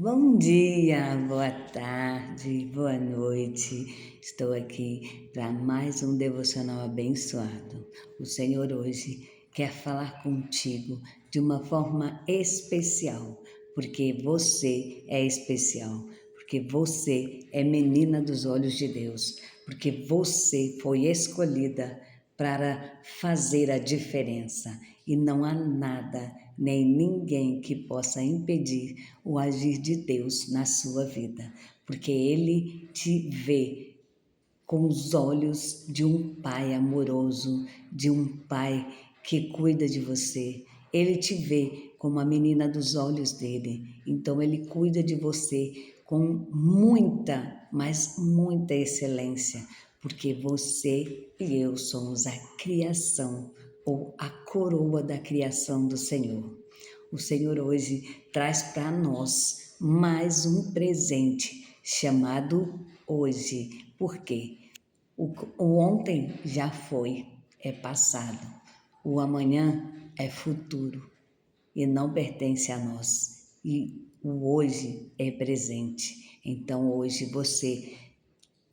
Bom dia, boa tarde, boa noite. Estou aqui para mais um devocional abençoado. O Senhor hoje quer falar contigo de uma forma especial, porque você é especial, porque você é menina dos olhos de Deus, porque você foi escolhida para fazer a diferença e não há nada nem ninguém que possa impedir o agir de Deus na sua vida, porque Ele te vê com os olhos de um pai amoroso, de um pai que cuida de você. Ele te vê como a menina dos olhos dele, então ele cuida de você com muita, mas muita excelência, porque você e eu somos a criação ou a coroa da criação do Senhor. O Senhor hoje traz para nós mais um presente chamado hoje. Por quê? O ontem já foi, é passado. O amanhã é futuro e não pertence a nós. E o hoje é presente. Então hoje você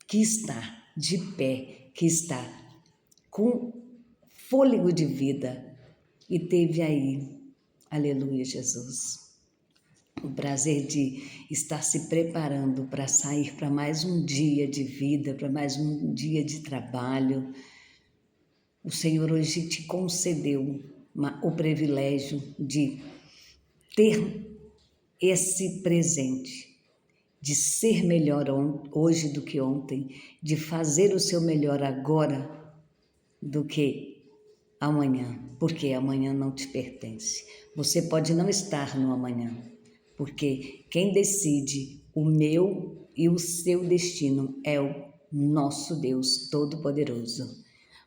que está de pé, que está com fôlego de vida e teve aí, aleluia, Jesus, o prazer de estar se preparando para sair para mais um dia de vida, para mais um dia de trabalho. O Senhor hoje te concedeu o privilégio de ter esse presente, de ser melhor hoje do que ontem, de fazer o seu melhor agora do que amanhã, porque amanhã não te pertence. Você pode não estar no amanhã, porque quem decide o meu e o seu destino é o nosso Deus Todo-Poderoso.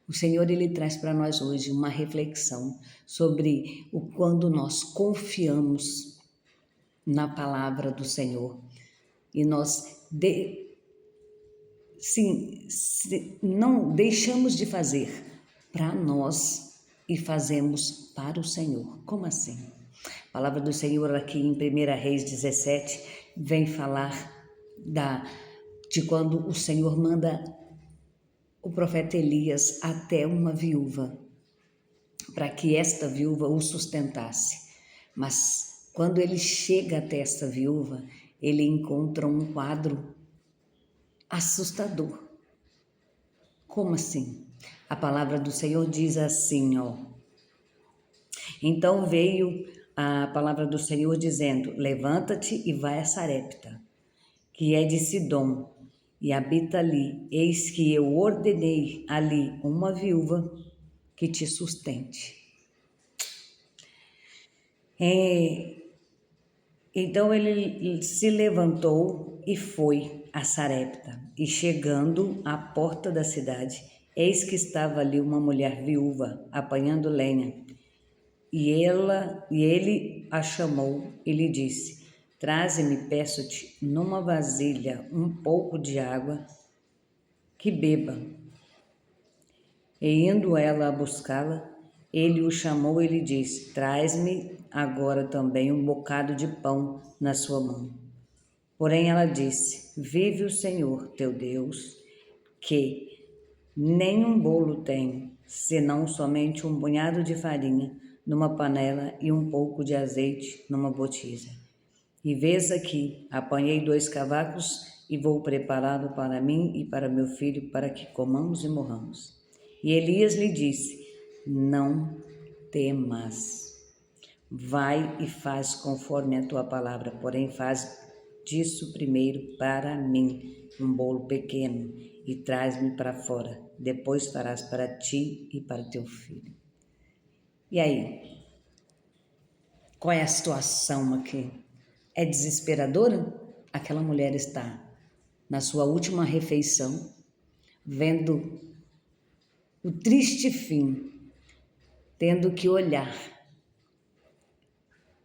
O Senhor ele traz para nós hoje uma reflexão sobre o quando nós confiamos na palavra do Senhor e nós não deixamos de fazer para nós e fazemos para o Senhor. Como assim? A palavra do Senhor aqui em 1 Reis 17 vem falar de quando o Senhor manda o profeta Elias até uma viúva, para que esta viúva o sustentasse. Mas quando ele chega até esta viúva, ele encontra um quadro assustador. Como assim? A palavra do Senhor diz assim, ó. Então veio a palavra do Senhor dizendo: levanta-te e vai a Sarepta, que é de Sidom, e habita ali. Eis que eu ordenei ali uma viúva que te sustente. Então ele se levantou e foi a Sarepta. E chegando à porta da cidade, eis que estava ali uma mulher viúva apanhando lenha. E ele a chamou e lhe disse: traze-me, peço-te, numa vasilha um pouco de água que beba. E indo ela a buscá-la, ele o chamou e lhe disse: traz-me agora também um bocado de pão na sua mão. Porém ela disse: vive o Senhor teu Deus, que nem um bolo tenho, senão somente um punhado de farinha numa panela e um pouco de azeite numa botija. E vês aqui, apanhei 2 cavacos e vou prepará-lo para mim e para meu filho, para que comamos e morramos. E Elias lhe disse: não temas, vai e faz conforme a tua palavra, porém faz disso primeiro para mim um bolo pequeno e traz-me para fora, depois farás para ti e para teu filho. E aí, qual é a situação aqui? É desesperadora? Aquela mulher está na sua última refeição, vendo o triste fim, tendo que olhar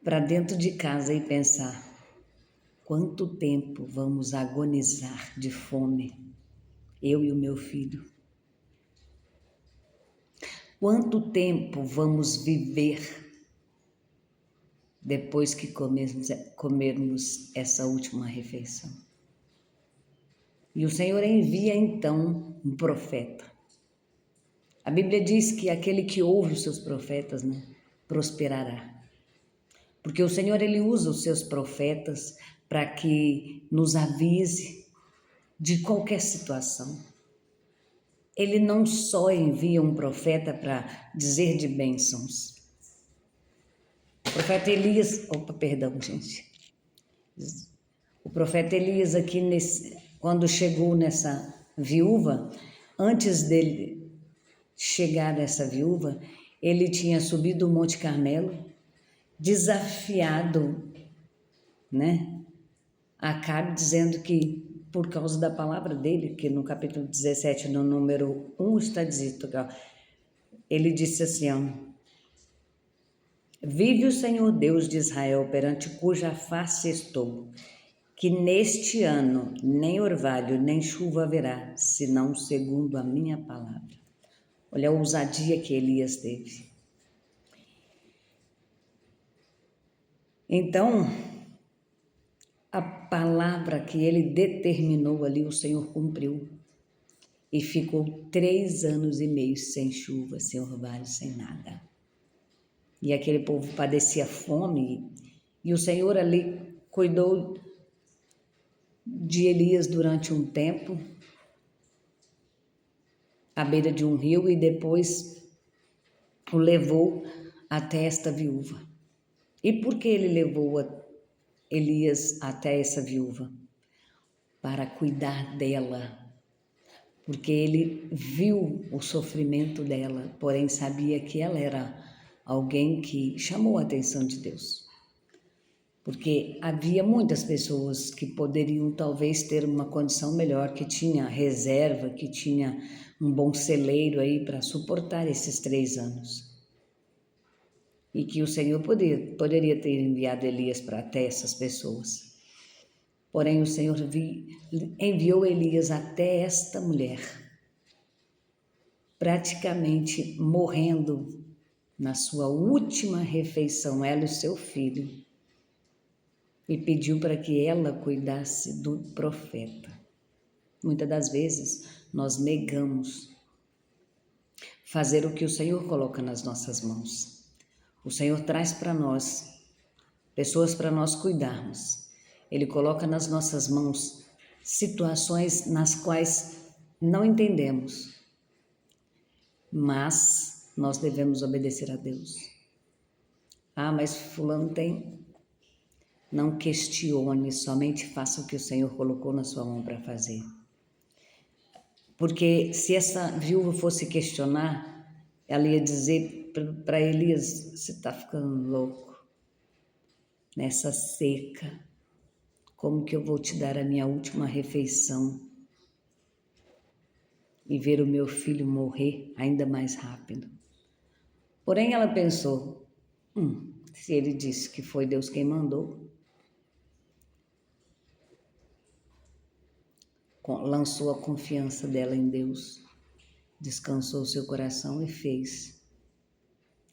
para dentro de casa e pensar: quanto tempo vamos agonizar de fome, eu e o meu filho? Quanto tempo vamos viver depois que comermos essa última refeição. E o Senhor envia então um profeta. A Bíblia diz que aquele que ouve os seus profetas, né, prosperará. Porque o Senhor, Ele usa os seus profetas para que nos avise de qualquer situação. Ele não só envia um profeta para dizer de bênçãos. O profeta Elias, O profeta Elias aqui, quando chegou nessa viúva, antes dele chegar nessa viúva, ele tinha subido o Monte Carmelo, desafiado, né, Acabe, dizendo que por causa da palavra dele, que no capítulo 17, no número 1 está dito, ele disse assim, ó, vive o Senhor Deus de Israel, perante cuja face estou, que neste ano nem orvalho nem chuva haverá, senão segundo a minha palavra. Olha a ousadia que Elias teve. Então, a palavra que ele determinou ali, o Senhor cumpriu. E ficou 3 anos e meio sem chuva, sem orvalho, sem nada. E aquele povo padecia fome, e o Senhor ali cuidou de Elias durante um tempo, à beira de um rio, e depois o levou até esta viúva. E por que ele levou Elias até essa viúva? Para cuidar dela, porque ele viu o sofrimento dela, porém sabia que ela era alguém que chamou a atenção de Deus. Porque havia muitas pessoas que poderiam talvez ter uma condição melhor, que tinha reserva, que tinha um bom celeiro aí para suportar esses 3 anos. E que o Senhor poderia ter enviado Elias para até essas pessoas. Porém, o Senhor enviou Elias até esta mulher, praticamente morrendo na sua última refeição, ela e o seu filho, e pediu para que ela cuidasse do profeta. Muitas das vezes nós negamos fazer o que o Senhor coloca nas nossas mãos. O Senhor traz para nós pessoas para nós cuidarmos. Ele coloca nas nossas mãos situações nas quais não entendemos, mas nós devemos obedecer a Deus. Ah, mas fulano tem. Não questione, somente faça o que o Senhor colocou na sua mão para fazer. Porque se essa viúva fosse questionar, ela ia dizer para Elias, você está ficando louco? Nessa seca, como que eu vou te dar a minha última refeição e ver o meu filho morrer ainda mais rápido? Porém ela pensou, se ele disse que foi Deus quem mandou, lançou a confiança dela em Deus, descansou seu coração e fez.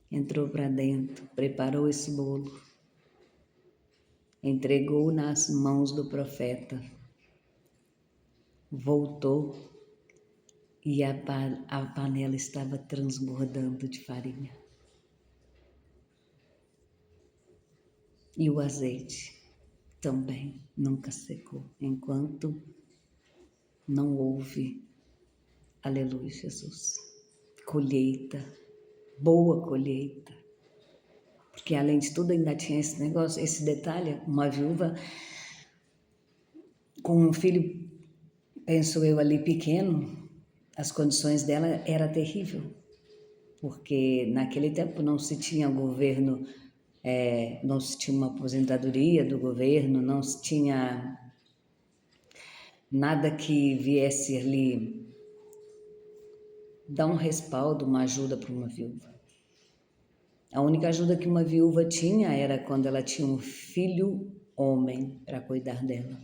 Entrou para dentro, preparou esse bolo, entregou nas mãos do profeta, voltou e a panela estava transbordando de farinha. E o azeite também nunca secou, enquanto não houve, aleluia, Jesus, colheita, boa colheita. Porque além de tudo ainda tinha esse negócio, esse detalhe, uma viúva com um filho, penso eu ali pequeno, as condições dela era terrível. Porque naquele tempo não se tinha governo, não se tinha uma aposentadoria do governo, não se tinha nada que viesse ali dar um respaldo, uma ajuda para uma viúva. A única ajuda que uma viúva tinha era quando ela tinha um filho homem para cuidar dela.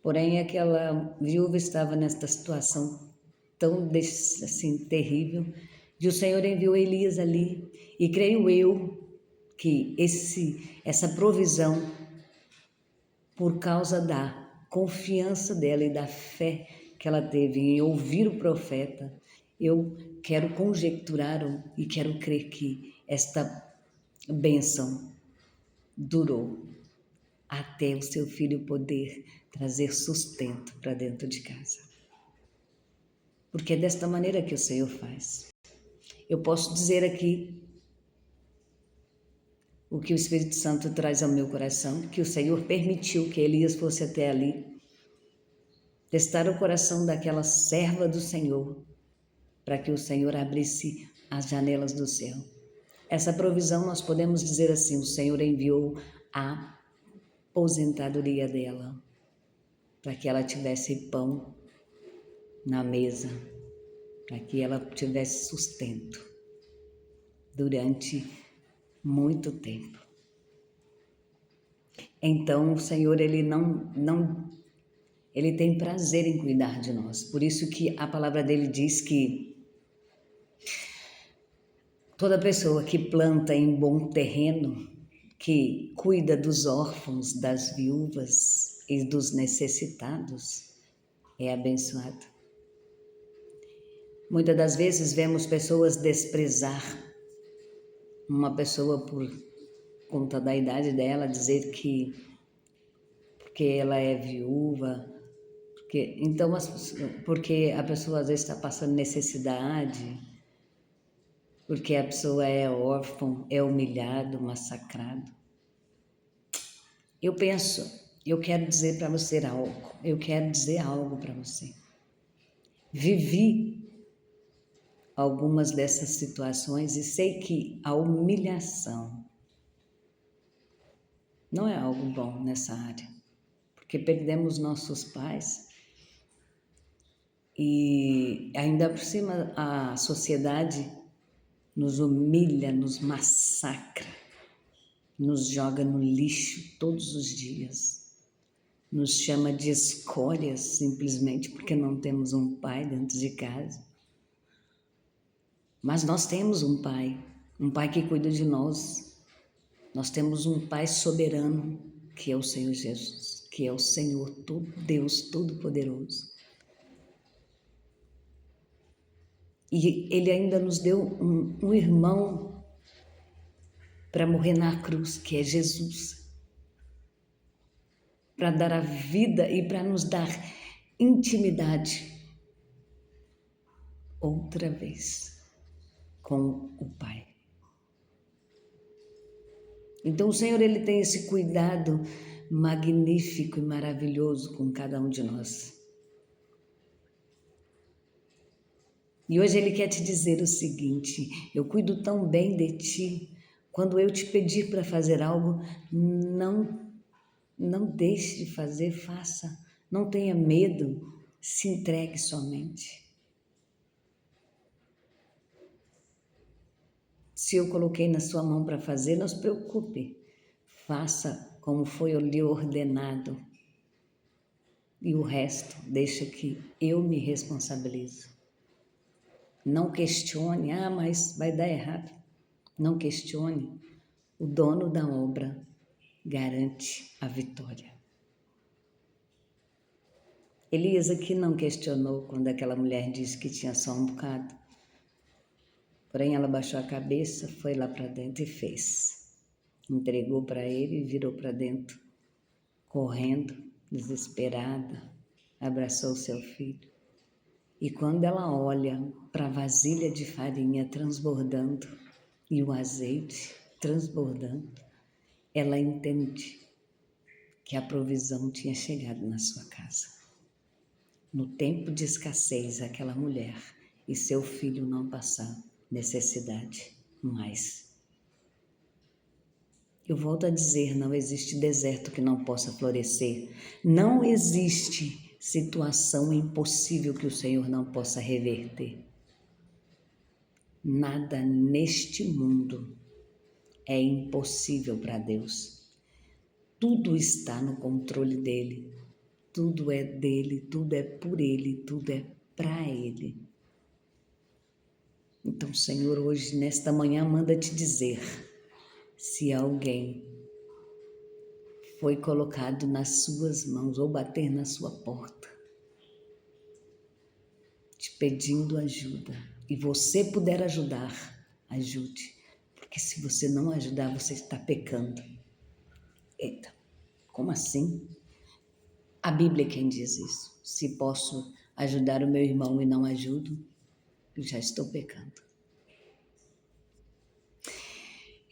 Porém, aquela viúva estava nesta situação tão assim terrível, e o Senhor enviou Elias ali, e creio eu que essa provisão, por causa da confiança dela e da fé que ela teve em ouvir o profeta, eu quero conjecturar e quero crer que esta bênção durou até o seu filho poder trazer sustento para dentro de casa. Porque é desta maneira que o Senhor faz. Eu posso dizer aqui o que o Espírito Santo traz ao meu coração, que o Senhor permitiu que Elias fosse até ali, testar o coração daquela serva do Senhor, para que o Senhor abrisse as janelas do céu. Essa provisão nós podemos dizer assim, o Senhor enviou a aposentadoria dela, para que ela tivesse pão na mesa, para que ela tivesse sustento durante muito tempo. Então o Senhor, ele ele tem prazer em cuidar de nós. Por isso que a palavra dele diz que toda pessoa que planta em bom terreno, que cuida dos órfãos, das viúvas e dos necessitados, é abençoado. Muitas das vezes vemos pessoas desprezar uma pessoa por conta da idade dela, dizer que porque ela é viúva, porque a pessoa às vezes está passando necessidade, porque a pessoa é órfã, é humilhado, massacrado. Eu quero dizer para você algo, eu quero dizer algo para você. Vivi algumas dessas situações e sei que a humilhação não é algo bom nessa área, porque perdemos nossos pais e ainda por cima a sociedade nos humilha, nos massacra, nos joga no lixo todos os dias, nos chama de escórias simplesmente porque não temos um pai dentro de casa. Mas nós temos um pai que cuida de nós. Nós temos um Pai soberano, que é o Senhor Jesus, que é o Senhor, Deus Todo-Poderoso. E Ele ainda nos deu um irmão para morrer na cruz, que é Jesus, para dar a vida e para nos dar intimidade outra vez com o Pai. Então o Senhor, Ele tem esse cuidado magnífico e maravilhoso com cada um de nós. E hoje Ele quer te dizer o seguinte: eu cuido tão bem de ti, quando eu te pedir para fazer algo, não deixe de fazer, faça. Não tenha medo, se entregue somente. Se eu coloquei na sua mão para fazer, não se preocupe. Faça como foi lhe ordenado. E o resto, deixa que eu me responsabilizo. Não questione, mas vai dar errado. Não questione. O dono da obra garante a vitória. Elias aqui não questionou quando aquela mulher disse que tinha só um bocado. Porém, ela baixou a cabeça, foi lá para dentro e fez. Entregou para ele e virou para dentro, correndo, desesperada, abraçou seu filho. E quando ela olha para a vasilha de farinha transbordando e o azeite transbordando, ela entende que a provisão tinha chegado na sua casa. No tempo de escassez, aquela mulher e seu filho não passaram necessidade mais. Eu volto a dizer, não existe deserto que não possa florescer. Não existe situação impossível que o Senhor não possa reverter. Nada neste mundo é impossível para Deus. Tudo está no controle dele. Tudo é dele, tudo é por ele, tudo é para ele. Então, Senhor, hoje, nesta manhã, manda te dizer, Se alguém foi colocado nas suas mãos ou bater na sua porta, te pedindo ajuda, e você puder ajudar, ajude. Porque se você não ajudar, você está pecando. Eita, como assim? A Bíblia é quem diz isso. Se posso ajudar o meu irmão e não ajudo, eu já estou pecando.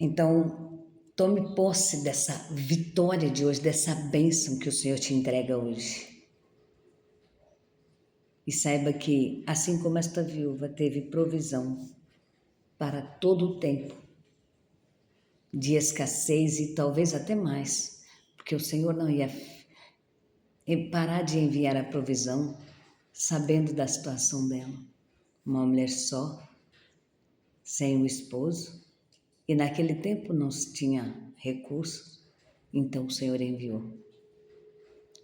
Então, tome posse dessa vitória de hoje, dessa bênção que o Senhor te entrega hoje. E saiba que, assim como esta viúva teve provisão para todo o tempo de escassez e talvez até mais, porque o Senhor não ia parar de enviar a provisão sabendo da situação dela. Uma mulher só, sem o esposo, e naquele tempo não se tinha recursos, então o Senhor enviou.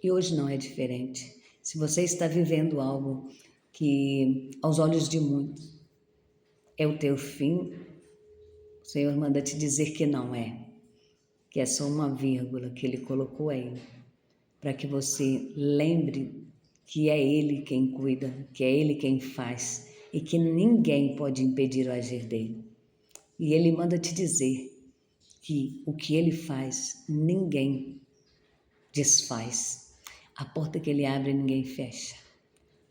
E hoje não é diferente. Se você está vivendo algo que, aos olhos de muitos, é o teu fim, o Senhor manda te dizer que não é, que é só uma vírgula que Ele colocou aí, para que você lembre que é Ele quem cuida, que é Ele quem faz e que ninguém pode impedir o agir dele. E Ele manda te dizer que o que Ele faz, ninguém desfaz. A porta que Ele abre, ninguém fecha.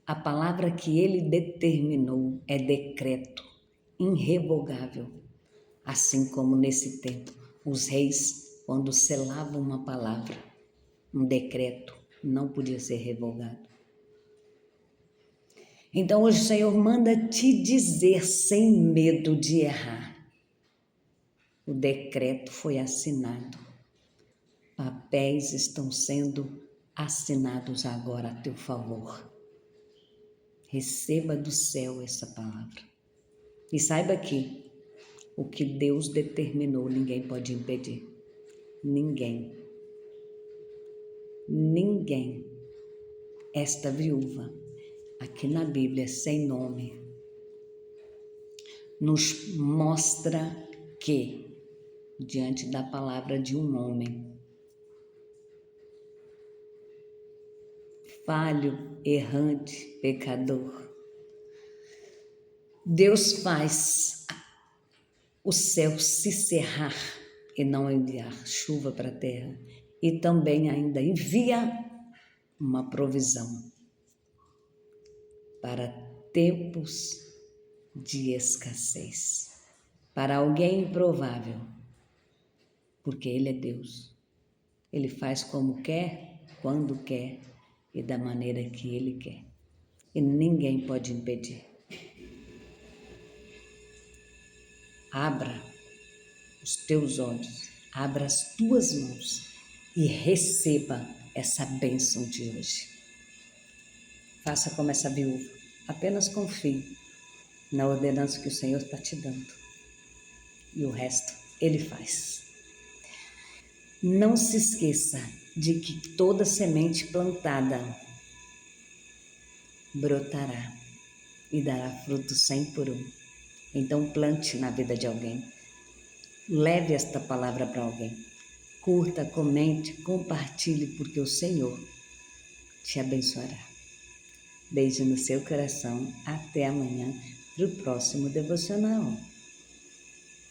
A palavra que Ele determinou é decreto, irrevogável. Assim como nesse tempo, os reis, quando selavam uma palavra, um decreto, não podia ser revogado. Então hoje o Senhor manda te dizer sem medo de errar. O decreto foi assinado. Papéis estão sendo assinados agora a teu favor. Receba do céu essa palavra. E saiba que o que Deus determinou, ninguém pode impedir. Ninguém. Ninguém. Esta viúva, aqui na Bíblia, sem nome, nos mostra que, diante da palavra de um homem, falho, errante, pecador, Deus faz o céu se cerrar e não enviar chuva para a terra, e também ainda envia uma provisão para tempos de escassez, para alguém improvável, porque Ele é Deus. Ele faz como quer, quando quer e da maneira que Ele quer. E ninguém pode impedir. Abra os teus olhos, abra as tuas mãos e receba essa bênção de hoje. Faça como essa viúva, apenas confie na ordenança que o Senhor está te dando. E o resto Ele faz. Não se esqueça de que toda semente plantada brotará e dará fruto 100 por 1. Então plante na vida de alguém. Leve esta palavra para alguém. Curta, comente, compartilhe, porque o Senhor te abençoará. Beijo no seu coração. Até amanhã para o próximo devocional.